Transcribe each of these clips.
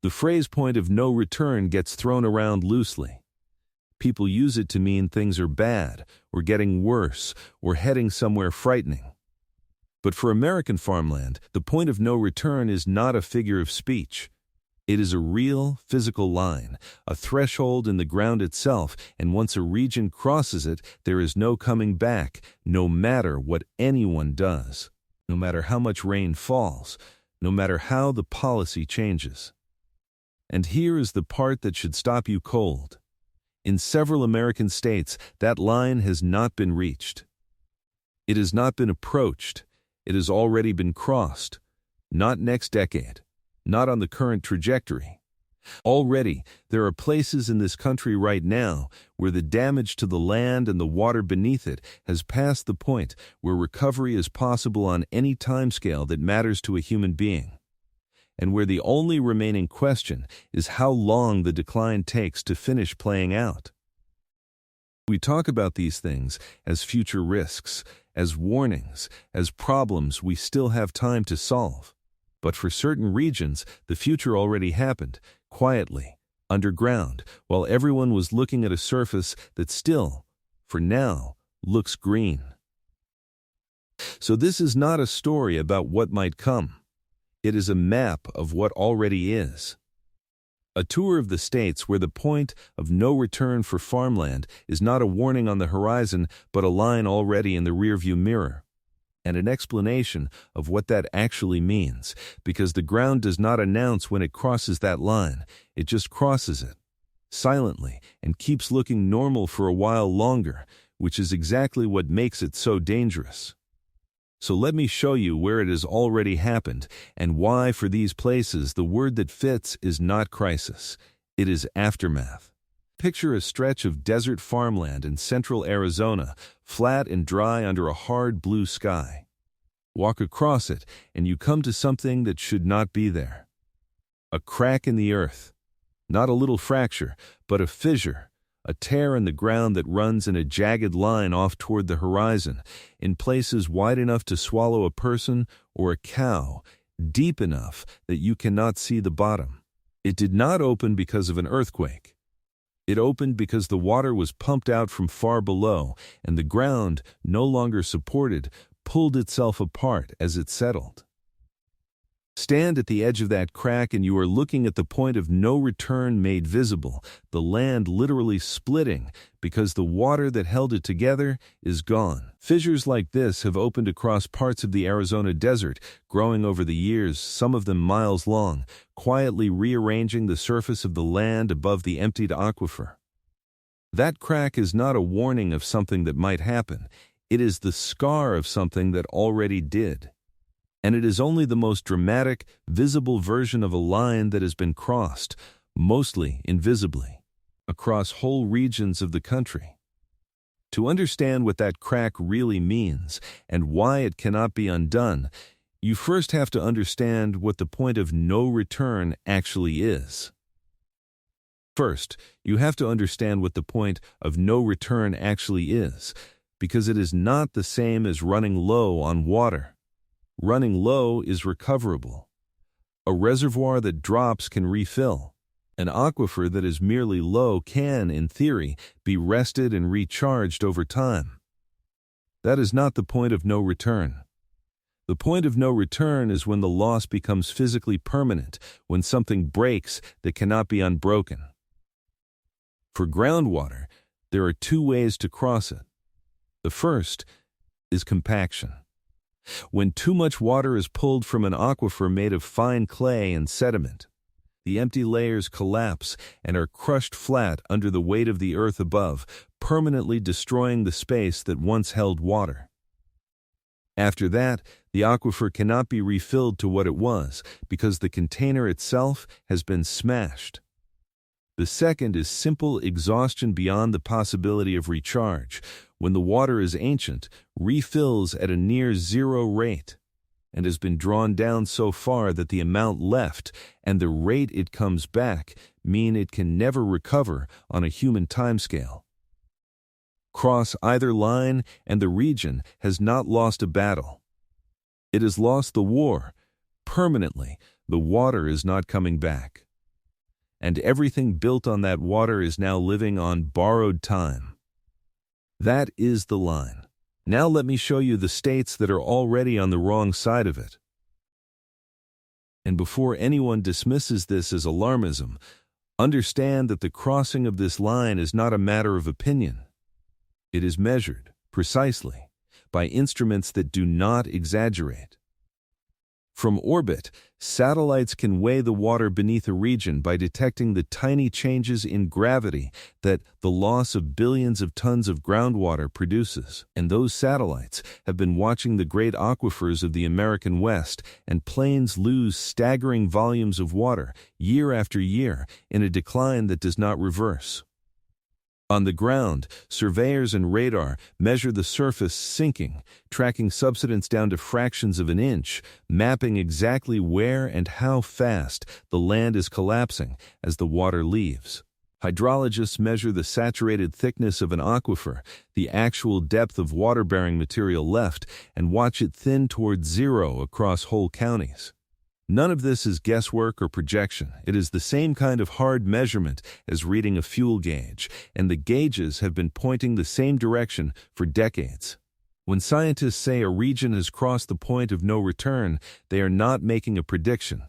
The phrase point of no return gets thrown around loosely. People use it to mean things are bad, or getting worse, or heading somewhere frightening. But for American farmland, the point of no return is not a figure of speech. It is a real, physical line, a threshold in the ground itself, and once a region crosses it, there is no coming back, no matter what anyone does, no matter how much rain falls, no matter how the policy changes. And here is the part that should stop you cold. In several American states, that line has not been reached. It has not been approached. It has already been crossed. Not next decade. Not on the current trajectory. Already, there are places in this country right now where the damage to the land and the water beneath it has passed the point where recovery is possible on any timescale that matters to a human being, and where the only remaining question is how long the decline takes to finish playing out. We talk about these things as future risks, as warnings, as problems we still have time to solve. But for certain regions, the future already happened, quietly, underground, while everyone was looking at a surface that still, for now, looks green. So this is not a story about what might come. It is a map of what already is. A tour of the states where the point of no return for farmland is not a warning on the horizon, but a line already in the rearview mirror. And an explanation of what that actually means, because the ground does not announce when it crosses that line, it just crosses it, silently, and keeps looking normal for a while longer, which is exactly what makes it so dangerous. So let me show you where it has already happened, and why for these places the word that fits is not crisis, it is aftermath. Picture a stretch of desert farmland in central Arizona, flat and dry under a hard blue sky. Walk across it, and you come to something that should not be there. A crack in the earth. Not a little fracture, but a fissure, a tear in the ground that runs in a jagged line off toward the horizon, in places wide enough to swallow a person or a cow, deep enough that you cannot see the bottom. It did not open because of an earthquake. It opened because the water was pumped out from far below, and the ground, no longer supported, pulled itself apart as it settled. Stand at the edge of that crack and you are looking at the point of no return made visible, the land literally splitting because the water that held it together is gone. Fissures like this have opened across parts of the Arizona desert, growing over the years, some of them miles long, quietly rearranging the surface of the land above the emptied aquifer. That crack is not a warning of something that might happen. It is the scar of something that already did. And it is only the most dramatic, visible version of a line that has been crossed, mostly invisibly, across whole regions of the country. To understand what that crack really means and why it cannot be undone, you first have to understand what the point of no return actually is. First, you have to understand what the point of no return actually is, because it is not the same as running low on water. Running low is recoverable. A reservoir that drops can refill. An aquifer that is merely low can, in theory, be rested and recharged over time. That is not the point of no return. The point of no return is when the loss becomes physically permanent, when something breaks that cannot be unbroken. For groundwater, there are two ways to cross it. The first is compaction. When too much water is pulled from an aquifer made of fine clay and sediment, the empty layers collapse and are crushed flat under the weight of the earth above, permanently destroying the space that once held water. After that, the aquifer cannot be refilled to what it was, because the container itself has been smashed. The second is simple exhaustion beyond the possibility of recharge, when the water is ancient, refills at a near zero rate, and has been drawn down so far that the amount left and the rate it comes back mean it can never recover on a human timescale. Cross either line and the region has not lost a battle. It has lost the war. Permanently, the water is not coming back. and everything built on that water is now living on borrowed time. That is the line. Now let me show you the states that are already on the wrong side of it. And before anyone dismisses this as alarmism, understand that the crossing of this line is not a matter of opinion. It is measured, precisely, by instruments that do not exaggerate. From orbit, satellites can weigh the water beneath a region by detecting the tiny changes in gravity that the loss of billions of tons of groundwater produces. And those satellites have been watching the great aquifers of the American West and plains lose staggering volumes of water year after year in a decline that does not reverse. On the ground, surveyors and radar measure the surface sinking, tracking subsidence down to fractions of an inch, mapping exactly where and how fast the land is collapsing as the water leaves. Hydrologists measure the saturated thickness of an aquifer, the actual depth of water-bearing material left, and watch it thin towards zero across whole counties. None of this is guesswork or projection. It is the same kind of hard measurement as reading a fuel gauge, and the gauges have been pointing the same direction for decades. When scientists say a region has crossed the point of no return, they are not making a prediction.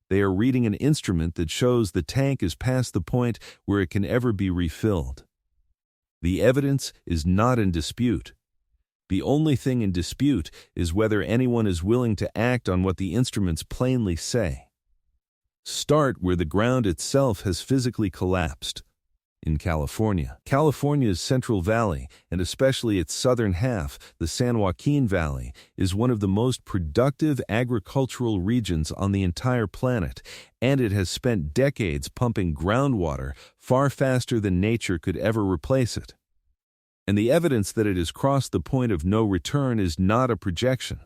They are reading an instrument that shows the tank is past the point where it can ever be refilled. The evidence is not in dispute. The only thing in dispute is whether anyone is willing to act on what the instruments plainly say. Start where the ground itself has physically collapsed. In California. California's Central Valley, and especially its southern half, the San Joaquin Valley, is one of the most productive agricultural regions on the entire planet, and it has spent decades pumping groundwater far faster than nature could ever replace it. And the evidence that it has crossed the point of no return is not a projection.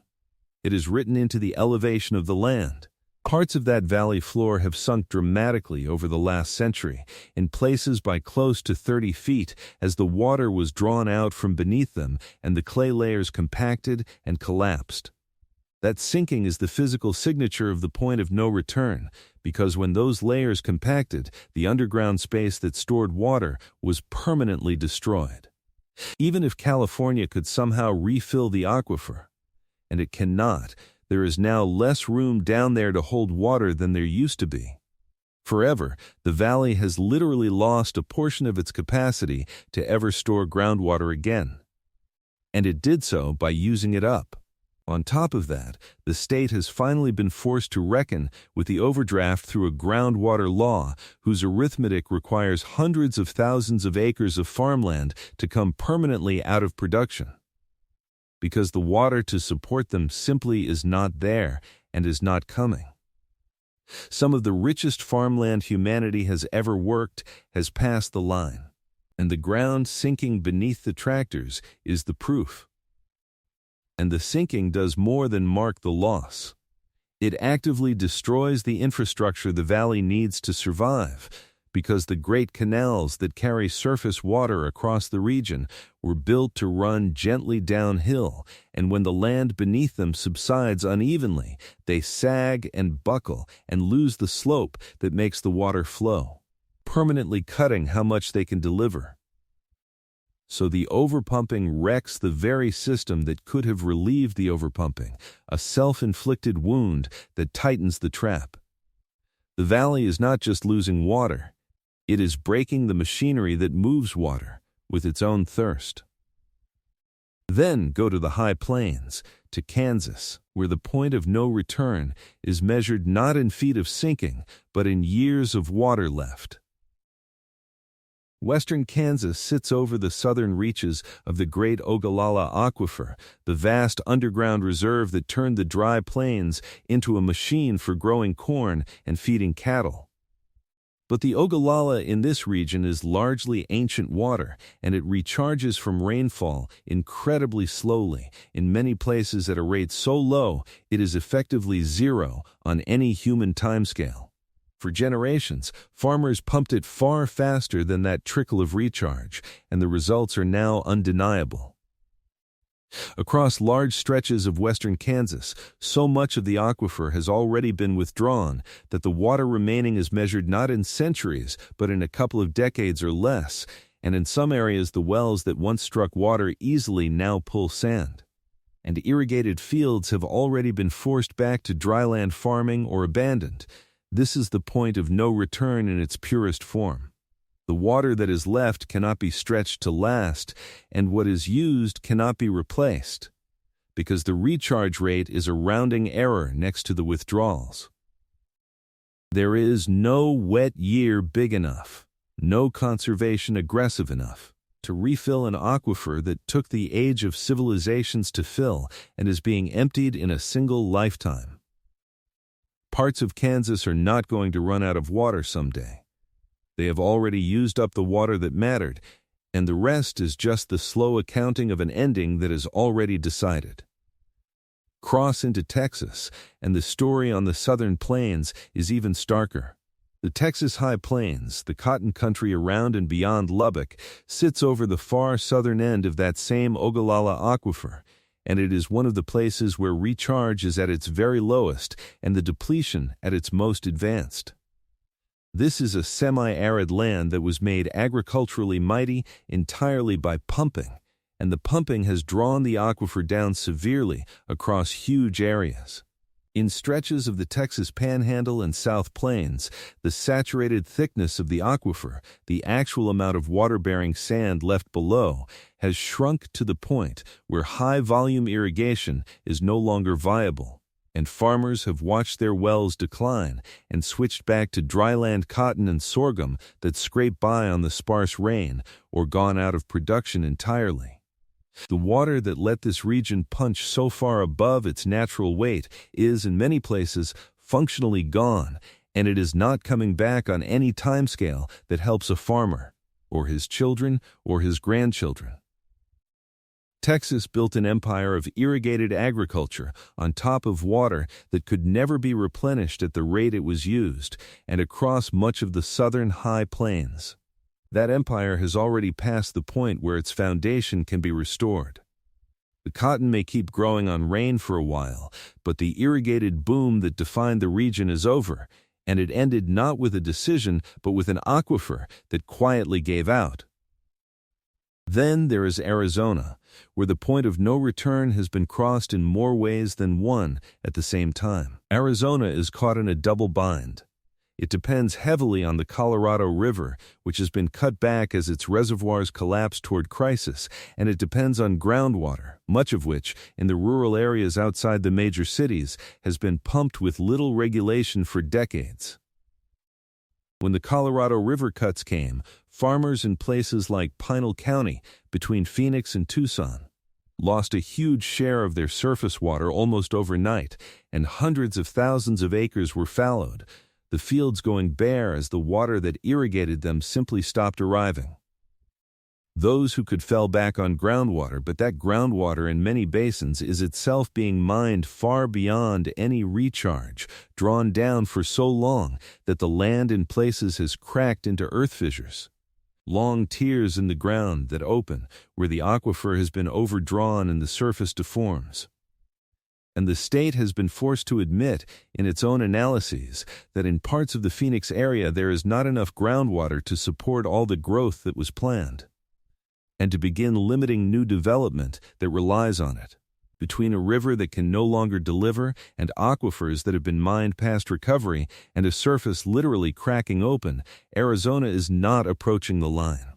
It is written into the elevation of the land. Parts of that valley floor have sunk dramatically over the last century, in places by close to 30 feet, as the water was drawn out from beneath them and the clay layers compacted and collapsed. That sinking is the physical signature of the point of no return, because when those layers compacted, the underground space that stored water was permanently destroyed. Even if California could somehow refill the aquifer, and it cannot, there is now less room down there to hold water than there used to be. Forever, the valley has literally lost a portion of its capacity to ever store groundwater again. And it did so by using it up. On top of that, the state has finally been forced to reckon with the overdraft through a groundwater law whose arithmetic requires hundreds of thousands of acres of farmland to come permanently out of production. Because the water to support them simply is not there and is not coming. Some of the richest farmland humanity has ever worked has passed the line, and the ground sinking beneath the tractors is the proof. And the sinking does more than mark the loss. It actively destroys the infrastructure the valley needs to survive, because the great canals that carry surface water across the region were built to run gently downhill, and when the land beneath them subsides unevenly, they sag and buckle and lose the slope that makes the water flow, permanently cutting how much they can deliver. So the overpumping wrecks the very system that could have relieved the overpumping, a self-inflicted wound that tightens the trap. The valley is not just losing water, it is breaking the machinery that moves water with its own thirst. Then go to the high plains, to Kansas, where the point of no return is measured not in feet of sinking, but in years of water left. Western Kansas sits over the southern reaches of the great Ogallala aquifer, the vast underground reserve that turned the dry plains into a machine for growing corn and feeding cattle. But the Ogallala in this region is largely ancient water, and it recharges from rainfall incredibly slowly, in many places at a rate so low it is effectively zero on any human timescale. For generations, farmers pumped it far faster than that trickle of recharge, and the results are now undeniable. Across large stretches of western Kansas, so much of the aquifer has already been withdrawn that the water remaining is measured not in centuries but in a couple of decades or less, and in some areas the wells that once struck water easily now pull sand. And irrigated fields have already been forced back to dryland farming or abandoned. This is the point of no return in its purest form. The water that is left cannot be stretched to last, and what is used cannot be replaced, because the recharge rate is a rounding error next to the withdrawals. There is no wet year big enough, no conservation aggressive enough, to refill an aquifer that took the age of civilizations to fill and is being emptied in a single lifetime. Parts of Kansas are not going to run out of water someday. They have already used up the water that mattered, and the rest is just the slow accounting of an ending that is already decided. Cross into Texas, and the story on the southern plains is even starker. The Texas High Plains, the cotton country around and beyond Lubbock, sits over the far southern end of that same Ogallala aquifer, and it is one of the places where recharge is at its very lowest and the depletion at its most advanced. This is a semi-arid land that was made agriculturally mighty entirely by pumping, and the pumping has drawn the aquifer down severely across huge areas. In stretches of the Texas Panhandle and South Plains, the saturated thickness of the aquifer, the actual amount of water-bearing sand left below, has shrunk to the point where high-volume irrigation is no longer viable, and farmers have watched their wells decline and switched back to dryland cotton and sorghum that scrape by on the sparse rain or gone out of production entirely. The water that let this region punch so far above its natural weight is, in many places, functionally gone, and it is not coming back on any timescale that helps a farmer, or his children, or his grandchildren. Texas built an empire of irrigated agriculture on top of water that could never be replenished at the rate it was used, and across much of the southern high plains. That empire has already passed the point where its foundation can be restored. The cotton may keep growing on rain for a while, but the irrigated boom that defined the region is over, and it ended not with a decision but with an aquifer that quietly gave out. Then there is Arizona, where the point of no return has been crossed in more ways than one at the same time. Arizona is caught in a double bind. It depends heavily on the Colorado River, which has been cut back as its reservoirs collapse toward crisis, and it depends on groundwater, much of which, in the rural areas outside the major cities, has been pumped with little regulation for decades. When the Colorado River cuts came, farmers in places like Pinal County, between Phoenix and Tucson, lost a huge share of their surface water almost overnight, and hundreds of thousands of acres were fallowed, the fields going bare as the water that irrigated them simply stopped arriving. Those who could fell back on groundwater, but that groundwater in many basins is itself being mined far beyond any recharge, drawn down for so long that the land in places has cracked into earth fissures. Long tears in the ground that open where the aquifer has been overdrawn and the surface deforms. And the state has been forced to admit in its own analyses that in parts of the Phoenix area there is not enough groundwater to support all the growth that was planned, and to begin limiting new development that relies on it. Between a river that can no longer deliver and aquifers that have been mined past recovery and a surface literally cracking open, Arizona is not approaching the line.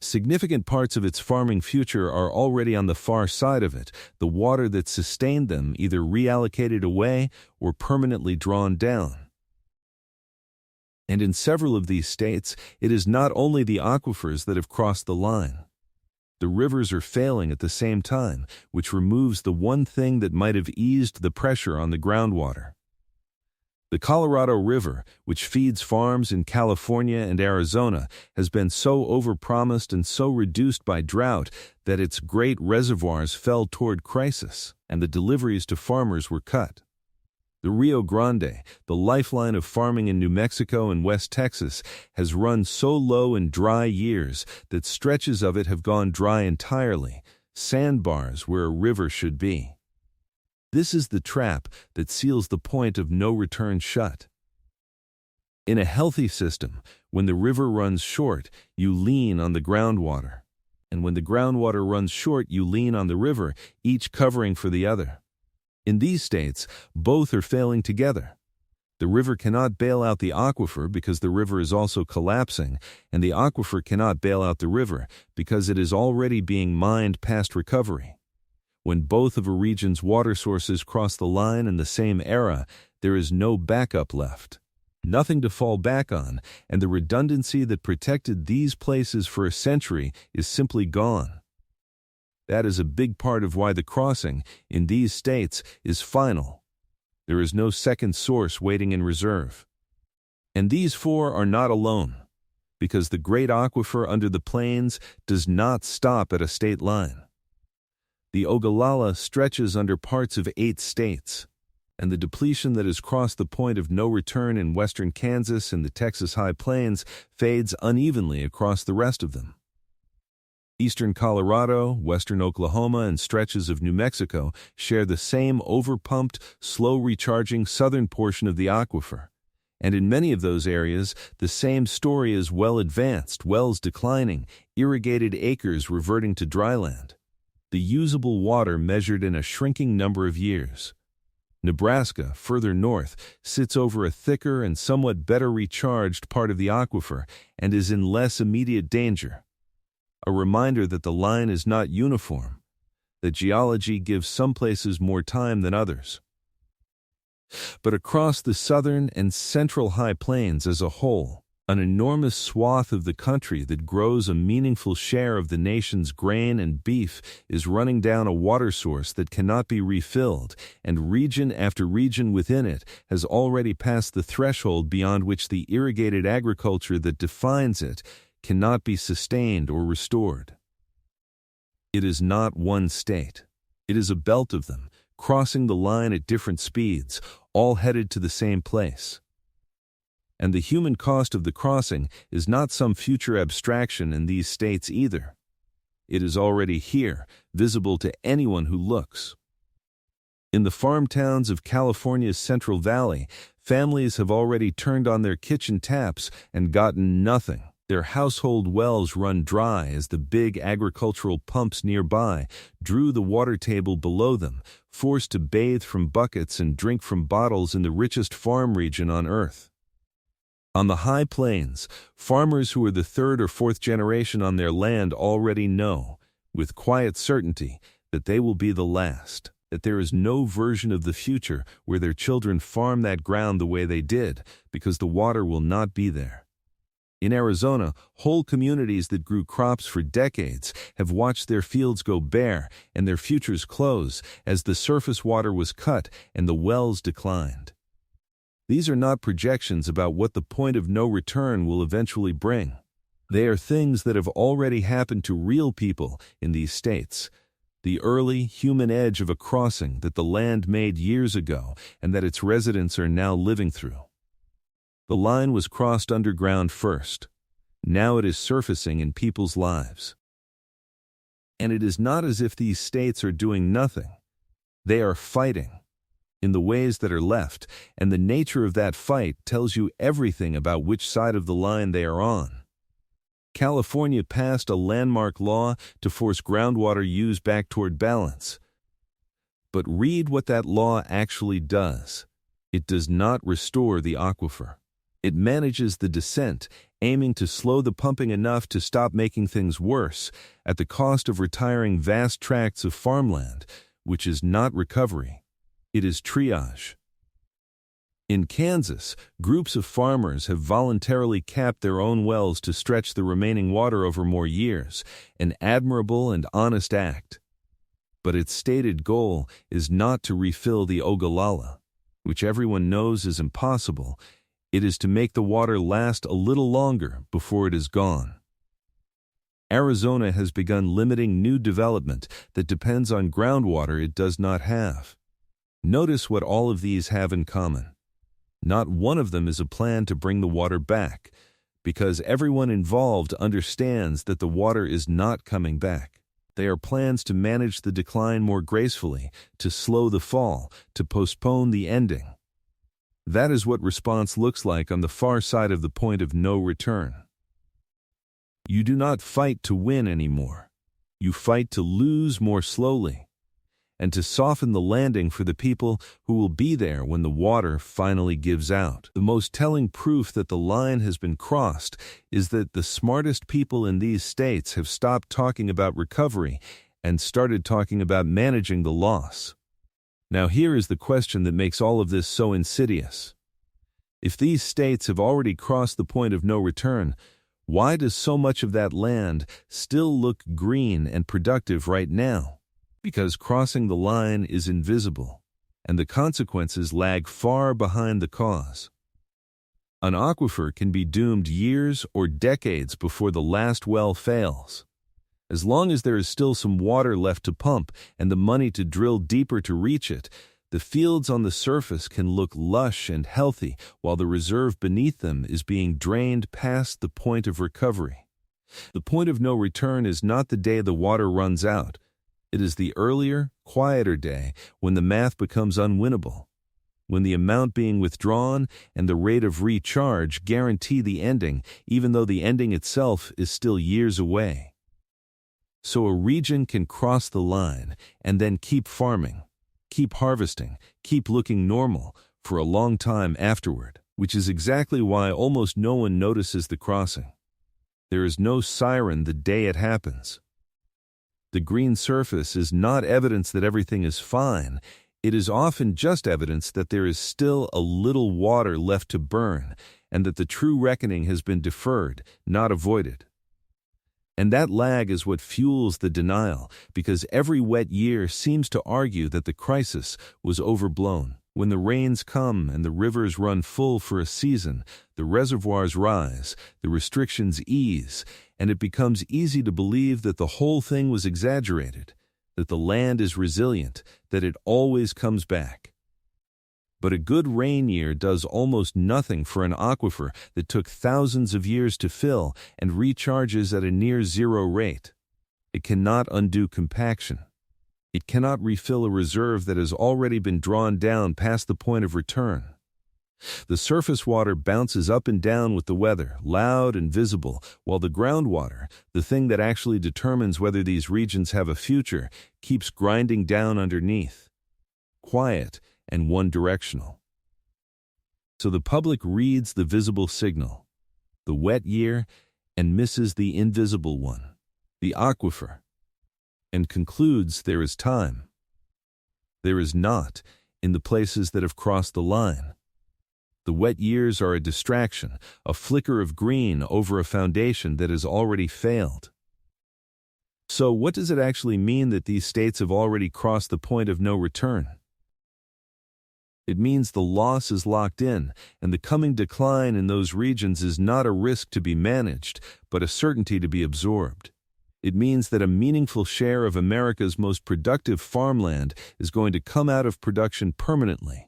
Significant parts of its farming future are already on the far side of it, the water that sustained them either reallocated away or permanently drawn down. And in several of these states, it is not only the aquifers that have crossed the line. The rivers are failing at the same time, which removes the one thing that might have eased the pressure on the groundwater. The Colorado River, which feeds farms in California and Arizona, has been so overpromised and so reduced by drought that its great reservoirs fell toward crisis, and the deliveries to farmers were cut. The Rio Grande, the lifeline of farming in New Mexico and West Texas, has run so low in dry years that stretches of it have gone dry entirely, sandbars where a river should be. This is the trap that seals the point of no return shut. In a healthy system, when the river runs short, you lean on the groundwater. And when the groundwater runs short, you lean on the river, each covering for the other. In these states, both are failing together. The river cannot bail out the aquifer because the river is also collapsing, and the aquifer cannot bail out the river because it is already being mined past recovery. When both of a region's water sources cross the line in the same era, there is no backup left. Nothing to fall back on, and the redundancy that protected these places for a century is simply gone. That is a big part of why the crossing, in these states, is final. There is no second source waiting in reserve. And these four are not alone, because the great aquifer under the plains does not stop at a state line. The Ogallala stretches under parts of 8 states, and the depletion that has crossed the point of no return in western Kansas and the Texas High Plains fades unevenly across the rest of them. Eastern Colorado, western Oklahoma, and stretches of New Mexico share the same overpumped, slow-recharging southern portion of the aquifer, and in many of those areas, the same story is well advanced, wells declining, irrigated acres reverting to dryland. The usable water measured in a shrinking number of years. Nebraska, further north, sits over a thicker and somewhat better recharged part of the aquifer and is in less immediate danger. A reminder that the line is not uniform, that geology gives some places more time than others. But across the southern and central high plains as a whole, an enormous swath of the country that grows a meaningful share of the nation's grain and beef is running down a water source that cannot be refilled, and region after region within it has already passed the threshold beyond which the irrigated agriculture that defines it cannot be sustained or restored. It is not one state. It is a belt of them, crossing the line at different speeds, all headed to the same place. And the human cost of the crossing is not some future abstraction in these states either. It is already here, visible to anyone who looks. In the farm towns of California's Central Valley, families have already turned on their kitchen taps and gotten nothing. Their household wells run dry as the big agricultural pumps nearby drew the water table below them, forced to bathe from buckets and drink from bottles in the richest farm region on earth. On the high plains, farmers who are the 3rd or 4th generation on their land already know, with quiet certainty, that they will be the last, that there is no version of the future where their children farm that ground the way they did, because the water will not be there. In Arizona, whole communities that grew crops for decades have watched their fields go bare and their futures close as the surface water was cut and the wells declined. These are not projections about what the point of no return will eventually bring. They are things that have already happened to real people in these states. The early human edge of a crossing that the land made years ago and that its residents are now living through. The line was crossed underground first. Now it is surfacing in people's lives. And it is not as if these states are doing nothing. They are fighting in the ways that are left, and the nature of that fight tells you everything about which side of the line they are on. California passed a landmark law to force groundwater use back toward balance. But read what that law actually does. It does not restore the aquifer. It manages the descent, aiming to slow the pumping enough to stop making things worse, at the cost of retiring vast tracts of farmland, which is not recovery. It is triage. In Kansas, groups of farmers have voluntarily capped their own wells to stretch the remaining water over more years, an admirable and honest act. But its stated goal is not to refill the Ogallala, which everyone knows is impossible. It is to make the water last a little longer before it is gone. Arizona has begun limiting new development that depends on groundwater it does not have. Notice what all of these have in common. Not one of them is a plan to bring the water back, because everyone involved understands that the water is not coming back. They are plans to manage the decline more gracefully, to slow the fall, to postpone the ending. That is what response looks like on the far side of the point of no return. You do not fight to win anymore. You fight to lose more slowly, and to soften the landing for the people who will be there when the water finally gives out. The most telling proof that the line has been crossed is that the smartest people in these states have stopped talking about recovery and started talking about managing the loss. Now here is the question that makes all of this so insidious. If these states have already crossed the point of no return, why does so much of that land still look green and productive right now? Because crossing the line is invisible, and the consequences lag far behind the cause. An aquifer can be doomed years or decades before the last well fails. As long as there is still some water left to pump and the money to drill deeper to reach it, the fields on the surface can look lush and healthy while the reserve beneath them is being drained past the point of recovery. The point of no return is not the day the water runs out. It is the earlier, quieter day when the math becomes unwinnable, when the amount being withdrawn and the rate of recharge guarantee the ending, even though the ending itself is still years away. So a region can cross the line and then keep farming, keep harvesting, keep looking normal for a long time afterward, which is exactly why almost no one notices the crossing. There is no siren the day it happens. The green surface is not evidence that everything is fine. It is often just evidence that there is still a little water left to burn and that the true reckoning has been deferred, not avoided. And that lag is what fuels the denial, because every wet year seems to argue that the crisis was overblown. When the rains come and the rivers run full for a season, the reservoirs rise, the restrictions ease, and it becomes easy to believe that the whole thing was exaggerated, that the land is resilient, that it always comes back. But a good rain year does almost nothing for an aquifer that took thousands of years to fill and recharges at a near zero rate. It cannot undo compaction. It cannot refill a reserve that has already been drawn down past the point of return. The surface water bounces up and down with the weather, loud and visible, while the groundwater, the thing that actually determines whether these regions have a future, keeps grinding down underneath, quiet and one-directional. So the public reads the visible signal, the wet year, and misses the invisible one, the aquifer, and concludes there is time. There is not in the places that have crossed the line. The wet years are a distraction, a flicker of green over a foundation that has already failed. So what does it actually mean that these states have already crossed the point of no return? It means the loss is locked in, and the coming decline in those regions is not a risk to be managed, but a certainty to be absorbed. It means that a meaningful share of America's most productive farmland is going to come out of production permanently,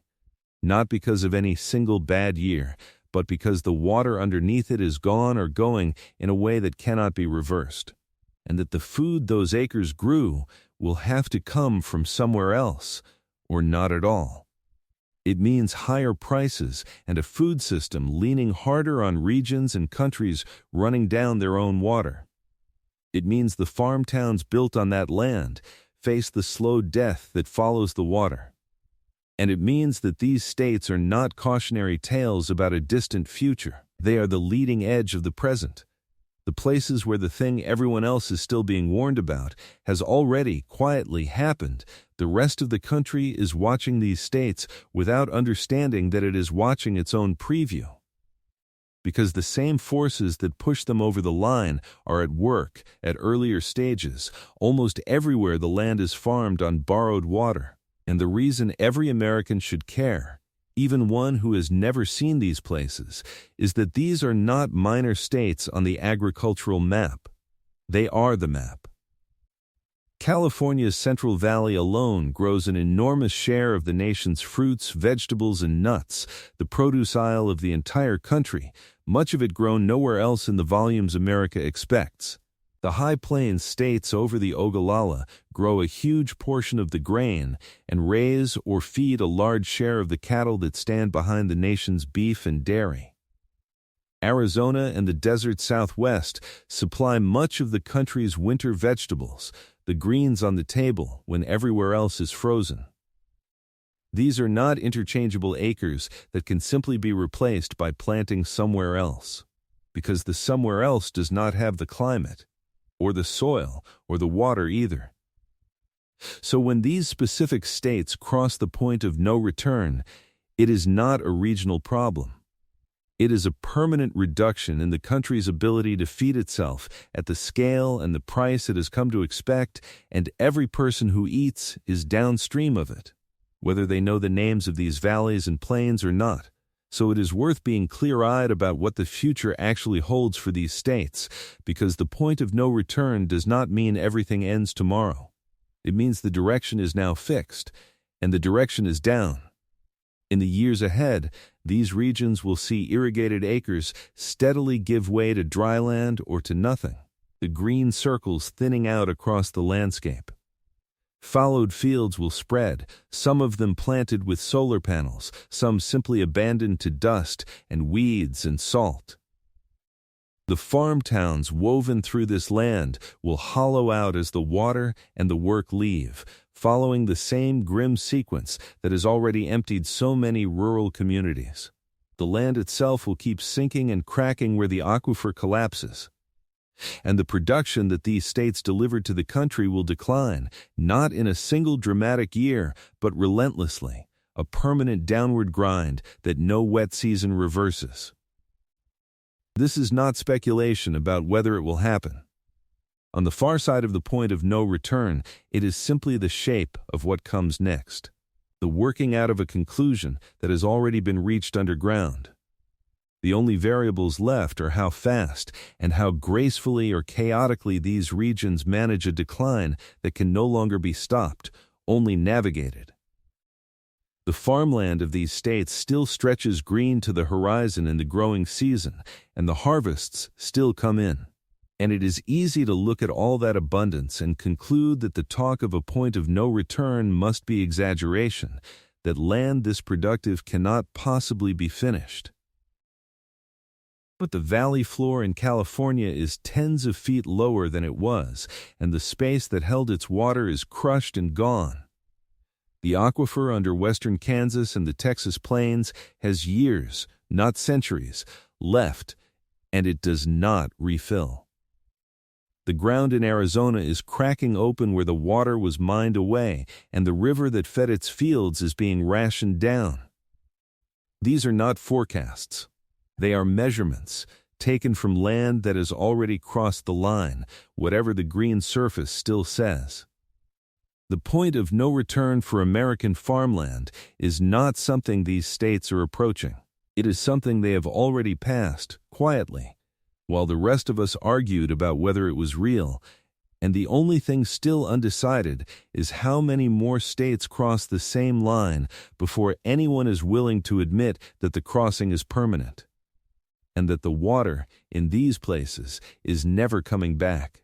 not because of any single bad year, but because the water underneath it is gone or going in a way that cannot be reversed, and that the food those acres grew will have to come from somewhere else, or not at all. It means higher prices and a food system leaning harder on regions and countries running down their own water. It means the farm towns built on that land face the slow death that follows the water. And it means that these states are not cautionary tales about a distant future. They are the leading edge of the present. The places where the thing everyone else is still being warned about has already quietly happened. The rest of the country is watching these states without understanding that it is watching its own preview. Because the same forces that push them over the line are at work at earlier stages, almost everywhere the land is farmed on borrowed water. And the reason every American should care, even one who has never seen these places, is that these are not minor states on the agricultural map. They are the map. California's Central Valley alone grows an enormous share of the nation's fruits, vegetables, and nuts, the produce aisle of the entire country, much of it grown nowhere else in the volumes America expects. The high plains states over the Ogallala grow a huge portion of the grain and raise or feed a large share of the cattle that stand behind the nation's beef and dairy. Arizona and the desert Southwest supply much of the country's winter vegetables, the greens on the table when everywhere else is frozen. These are not interchangeable acres that can simply be replaced by planting somewhere else, because the somewhere else does not have the climate, or the soil, or the water either. So when these specific states cross the point of no return, it is not a regional problem. It is a permanent reduction in the country's ability to feed itself at the scale and the price it has come to expect, and every person who eats is downstream of it, whether they know the names of these valleys and plains or not. So it is worth being clear-eyed about what the future actually holds for these states, because the point of no return does not mean everything ends tomorrow. It means the direction is now fixed, and the direction is down. In the years ahead, these regions will see irrigated acres steadily give way to dry land or to nothing, the green circles thinning out across the landscape. Fallowed fields will spread, some of them planted with solar panels, some simply abandoned to dust and weeds and salt. The farm towns woven through this land will hollow out as the water and the work leave, following the same grim sequence that has already emptied so many rural communities. The land itself will keep sinking and cracking where the aquifer collapses. And the production that these states delivered to the country will decline, not in a single dramatic year, but relentlessly, a permanent downward grind that no wet season reverses. This is not speculation about whether it will happen. On the far side of the point of no return, it is simply the shape of what comes next, the working out of a conclusion that has already been reached underground. The only variables left are how fast and how gracefully or chaotically these regions manage a decline that can no longer be stopped, only navigated. The farmland of these states still stretches green to the horizon in the growing season, and the harvests still come in. And it is easy to look at all that abundance and conclude that the talk of a point of no return must be exaggeration, that land this productive cannot possibly be finished. But the valley floor in California is tens of feet lower than it was, and the space that held its water is crushed and gone. The aquifer under western Kansas and the Texas plains has years, not centuries, left, and it does not refill. The ground in Arizona is cracking open where the water was mined away, and the river that fed its fields is being rationed down. These are not forecasts. They are measurements, taken from land that has already crossed the line, whatever the green surface still says. The point of no return for American farmland is not something these states are approaching. It is something they have already passed, quietly, while the rest of us argued about whether it was real, and the only thing still undecided is how many more states cross the same line before anyone is willing to admit that the crossing is permanent, and that the water in these places is never coming back.